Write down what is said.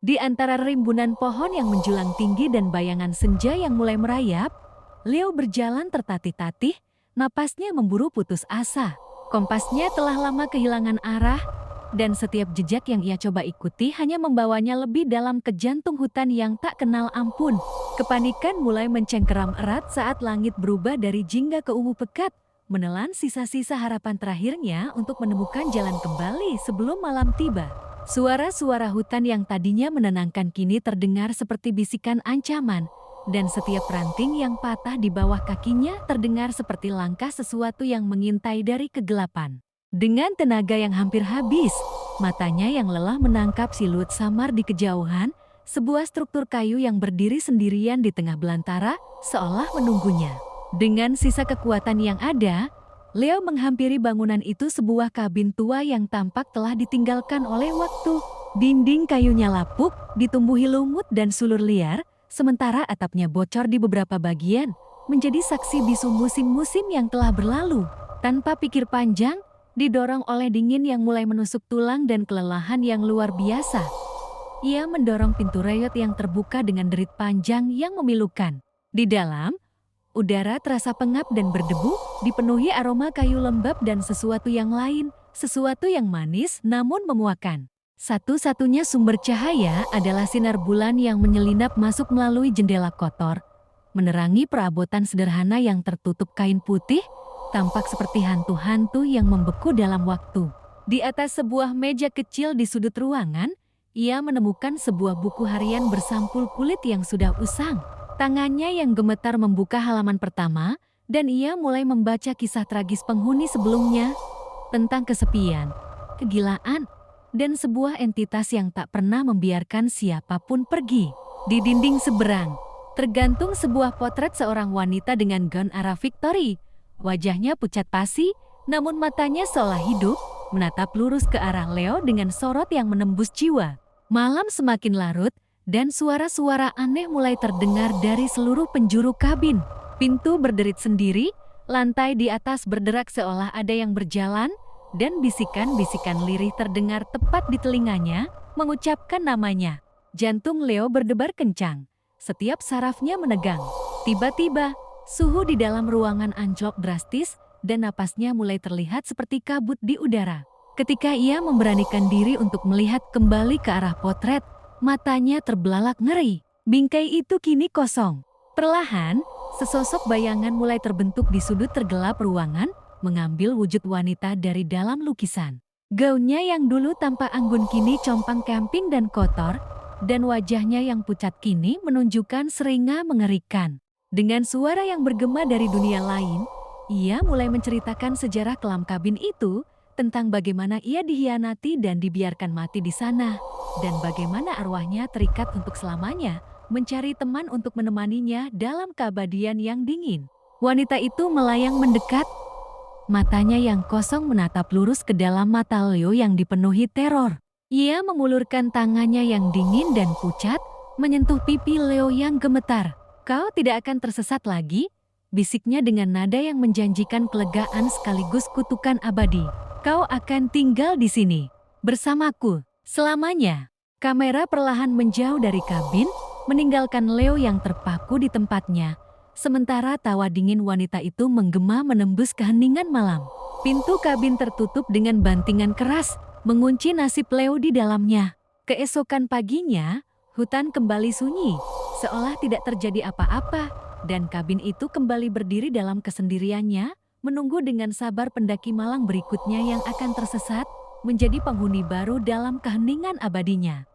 Di antara rimbunan pohon yang menjulang tinggi dan bayangan senja yang mulai merayap, Leo berjalan tertatih-tatih, napasnya memburu putus asa. Kompasnya telah lama kehilangan arah, dan setiap jejak yang ia coba ikuti hanya membawanya lebih dalam ke jantung hutan yang tak kenal ampun. Kepanikan mulai mencengkeram erat saat langit berubah dari jingga ke ungu pekat, menelan sisa-sisa harapan terakhirnya untuk menemukan jalan kembali sebelum malam tiba. Suara-suara hutan yang tadinya menenangkan kini terdengar seperti bisikan ancaman, dan setiap ranting yang patah di bawah kakinya terdengar seperti langkah sesuatu yang mengintai dari kegelapan. Dengan tenaga yang hampir habis, matanya yang lelah menangkap siluet samar di kejauhan, sebuah struktur kayu yang berdiri sendirian di tengah belantara, seolah menunggunya. Dengan sisa kekuatan yang ada, Leo menghampiri bangunan itu, sebuah kabin tua yang tampak telah ditinggalkan oleh waktu. Dinding kayunya lapuk, ditumbuhi lumut dan sulur liar, sementara atapnya bocor di beberapa bagian, menjadi saksi bisu musim-musim yang telah berlalu. Tanpa pikir panjang, didorong oleh dingin yang mulai menusuk tulang dan kelelahan yang luar biasa, ia mendorong pintu reyot yang terbuka dengan derit panjang yang memilukan. Di dalam, udara terasa pengap dan berdebu, dipenuhi aroma kayu lembab dan sesuatu yang lain, sesuatu yang manis namun memuakan. Satu-satunya sumber cahaya adalah sinar bulan yang menyelinap masuk melalui jendela kotor, menerangi perabotan sederhana yang tertutup kain putih, tampak seperti hantu-hantu yang membeku dalam waktu. Di atas sebuah meja kecil di sudut ruangan, ia menemukan sebuah buku harian bersampul kulit yang sudah usang. Tangannya yang gemetar membuka halaman pertama, dan ia mulai membaca kisah tragis penghuni sebelumnya tentang kesepian, kegilaan, dan sebuah entitas yang tak pernah membiarkan siapapun pergi. Di dinding seberang, tergantung sebuah potret seorang wanita dengan gaun arah Victory. Wajahnya pucat pasi, namun matanya seolah hidup, menatap lurus ke arah Leo dengan sorot yang menembus jiwa. Malam semakin larut, dan suara-suara aneh mulai terdengar dari seluruh penjuru kabin. Pintu berderit sendiri, lantai di atas berderak seolah ada yang berjalan, dan bisikan-bisikan lirih terdengar tepat di telinganya, mengucapkan namanya. Jantung Leo berdebar kencang, setiap sarafnya menegang. Tiba-tiba, suhu di dalam ruangan anjlok drastis, dan napasnya mulai terlihat seperti kabut di udara. Ketika ia memberanikan diri untuk melihat kembali ke arah potret, matanya terbelalak ngeri. Bingkai itu kini kosong. Perlahan, sesosok bayangan mulai terbentuk di sudut tergelap ruangan, mengambil wujud wanita dari dalam lukisan. Gaunnya yang dulu tampak anggun kini compang camping dan kotor, dan wajahnya yang pucat kini menunjukkan seringa mengerikan. Dengan suara yang bergema dari dunia lain, ia mulai menceritakan sejarah kelam kabin itu, tentang bagaimana ia dihianati dan dibiarkan mati di sana, dan bagaimana arwahnya terikat untuk selamanya, mencari teman untuk menemaninya dalam keabadian yang dingin. Wanita itu melayang mendekat, matanya yang kosong menatap lurus ke dalam mata Leo yang dipenuhi teror. Ia mengulurkan tangannya yang dingin dan pucat, menyentuh pipi Leo yang gemetar. "Kau tidak akan tersesat lagi," bisiknya dengan nada yang menjanjikan kelegaan sekaligus kutukan abadi. "Kau akan tinggal di sini, bersamaku, selamanya." Kamera perlahan menjauh dari kabin, meninggalkan Leo yang terpaku di tempatnya. Sementara tawa dingin wanita itu menggema menembus keheningan malam. Pintu kabin tertutup dengan bantingan keras, mengunci nasib Leo di dalamnya. Keesokan paginya, hutan kembali sunyi, seolah tidak terjadi apa-apa, dan kabin itu kembali berdiri dalam kesendiriannya, menunggu dengan sabar pendaki malang berikutnya yang akan tersesat, menjadi penghuni baru dalam keheningan abadinya.